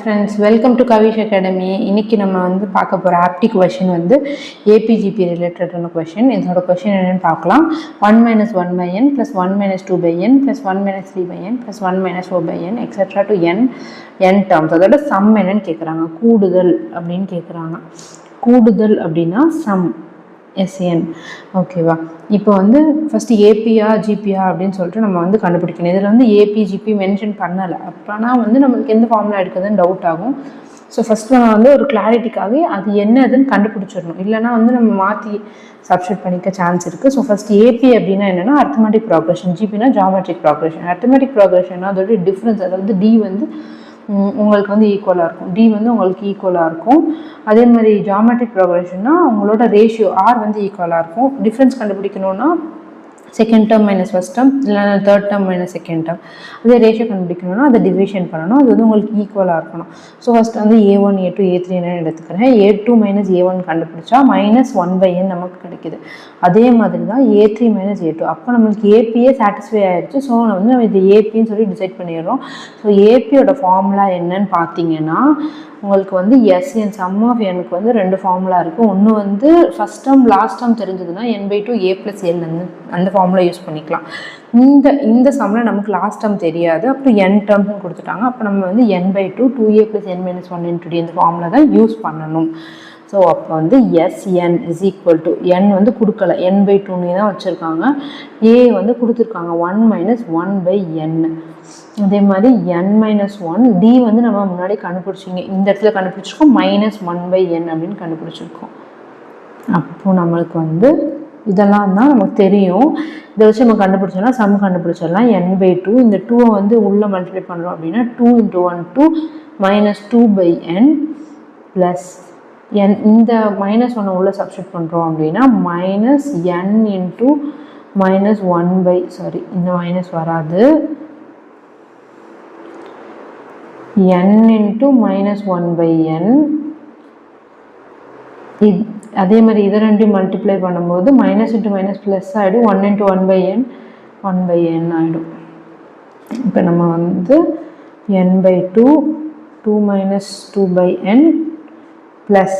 Friends, welcome to Kavish Academy. இன்னைக்கு நம்ம வந்து பார்க்க போற ஆப்டி क्वेश्चन வந்து APGP ரிலேட்டடான क्वेश्चन. இதோட क्वेश्चन என்னன்னு பார்க்கலாம். 1 - 1 / n plus 1 - 2 / n plus 1 - 3 / n plus 1 - 4 / n etc to n terms. அதோட சம் என்னன்னு கேக்குறாங்க. கூடுதல் அப்படினு கேக்குறாங்க. கூடுதல் அப்படினா சம் SN. ஓகேவா? இப்போ வந்து ஃபர்ஸ்ட் APயா GPயா அப்படினு சொல்லிட்டு நம்ம வந்து கண்டுபிடிக்கணும். இதுல வந்து APGP மென்ஷன் பண்ணல. அப்பனா வந்து நமக்கு எந்த ஃபார்முலா எடுக்குதுன்னு டவுட் ஆகும். ஸோ ஃபர்ஸ்ட் நம்ம வந்து ஒரு கிளாரிட்டிக்காகவே அது என்னதுன்னு கண்டுபிடிச்சிடணும். இல்லைனா வந்து நம்ம மாற்றி சப்ஸ்டிட் பண்ணிக்க சான்ஸ் இருக்குது. ஸோ ஃபர்ஸ்ட் AP அப்படின்னா என்னென்னா அர்த்தமெட்டிக் ப்ராக்ரெஷன், GPனா ஜியோமெட்ரிக் ப்ராக்ரெஷன். அர்த்தமெட்டிக் ப்ராக்ரெஷன்னா அதோட டிஃப்ரென்ஸ், அதாவது D வந்து உங்களுக்கு வந்து ஈக்குவலாக இருக்கும், D வந்து உங்களுக்கு ஈக்குவலாக இருக்கும். அதே மாதிரி ஜியோமெட்ரிக் ப்ராக்ரெஷன்னா உங்களோட ரேஷியோ R வந்து ஈக்குவலாக இருக்கும். டிஃப்ரென்ஸ் கண்டுபிடிக்கணும்னா second term minus first term இல்லைனா third term minus second term. அதே ரேஷியோ கண்டுபிடிக்கணும்னா அதை டிவிஷன் பண்ணணும். அது வந்து உங்களுக்கு ஈக்குவலாக இருக்கணும். ஸோ ஃபர்ஸ்ட் வந்து A1 A2 A3 எடுத்துக்கிறேன். A2 - A1 கண்டுபிடிச்சா -1/n நமக்கு கிடைக்குது. அதே மாதிரி தான் A3 - A2. அப்போ நம்மளுக்கு APயே சாட்டிஸ்ஃபை ஆயிடுச்சு. ஸோ வந்து நம்ம இது APன்னு சொல்லி டிசைட் பண்ணிடுறோம். ஸோ APயோட ஃபார்முலா என்னன்னு பார்த்தீங்கன்னா உங்களுக்கு வந்து SN சம் ஆஃப் எனக்கு வந்து ரெண்டு ஃபார்முலா இருக்குது. ஒன்று வந்து ஃபஸ்ட் டேர்ம் லாஸ்ட் டேர்ம் தெரிஞ்சதுன்னா n/2 A + L அந்த ஃபார்முலா யூஸ் பண்ணிக்கலாம். இந்த சம்மில் நமக்கு லாஸ்ட் டேர்ம் தெரியாது. அப்புறம் n டேர்ம்ஸ்னு கொடுத்துட்டாங்க. அப்போ நம்ம வந்து n/2 2A + n - 1 × D இந்த ஃபார்முலா தான் யூஸ் பண்ணணும். ஸோ அப்போ வந்து SN = n வந்து கொடுக்கல, n/2 தான் வச்சுருக்காங்க. A வந்து கொடுத்துருக்காங்க 1 - 1/n. அதே மாதிரி n - 1 D வந்து நம்ம முன்னாடி கண்டுபிடிச்சிங்க, இந்த இடத்துல கண்டுபிடிச்சிருக்கோம் -1/n அப்படின்னு கண்டுபிடிச்சிருக்கோம். அப்போ நம்மளுக்கு வந்து இதெல்லாம் தான் நமக்கு தெரியும். இதை வச்சு நம்ம கண்டுபிடிச்சோம்னா சம் கண்டுபிடிச்சிடலாம். n/2 இந்த 2 வந்து உள்ளே மல்டிப்ளை பண்ணுறோம் அப்படின்னா 2 × 1 2 -2/n ப்ளஸ் n இந்த -1 உள்ள சப்ஸ்டிட் பண்ணுறோம் அப்படின்னா -n × -1 சாரி இந்த மைனஸ் வராது, n × -1/n. அதே மாதிரி இதை ரெண்டையும் மல்டிப்ளை பண்ணும்போது மைனஸ் இன்ட்டு மைனஸ் ப்ளஸ் ஆகிடும், 1 × 1/n 1/n ஆகிடும். இப்போ நம்ம வந்து n/2 2 - 2/n plus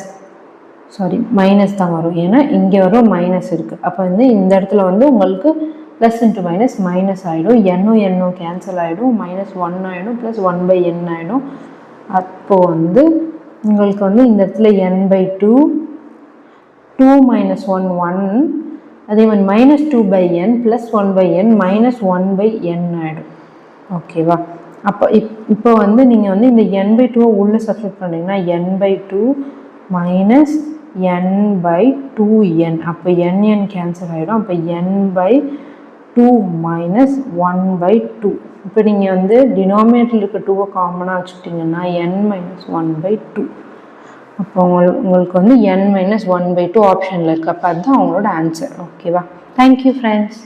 sorry minus தான் வரும், ஏன்னா இங்கே வரும் மைனஸ் இருக்குது. அப்போ வந்து இந்த இடத்துல வந்து உங்களுக்கு ப்ளஸ் இன்ட்டு மைனஸ் மைனஸ் ஆகிடும், n கேன்சல் ஆகிடும், -1 ஆகிடும், ப்ளஸ் 1/n ஆகிடும். அப்போது வந்து உங்களுக்கு வந்து இந்த இடத்துல n/2 2 - 1 1, அதே மாதிரி -2/n ப்ளஸ் 1/n -1/n ஆகிடும். ஓகேவா? அப்போ இப்போ வந்து நீங்கள் வந்து இந்த n/2 உள்ளே சப்ஸ்டிட் பண்ணிங்கன்னா n/2 -n/2n. அப்போ n கேன்சல் ஆகிடும். அப்போ n/2 - 1/2. இப்போ நீங்கள் வந்து டினாமினேட்டரில் இருக்க 2 காமனாக வச்சுக்கிட்டிங்கன்னா n - 1/2. அப்போ உங்களுக்கு வந்து n - 1/2 ஆப்ஷனில் இருக்குது. அப்போ அதுதான் அவங்களோட ஆன்சர். ஓகேவா? Thank you friends.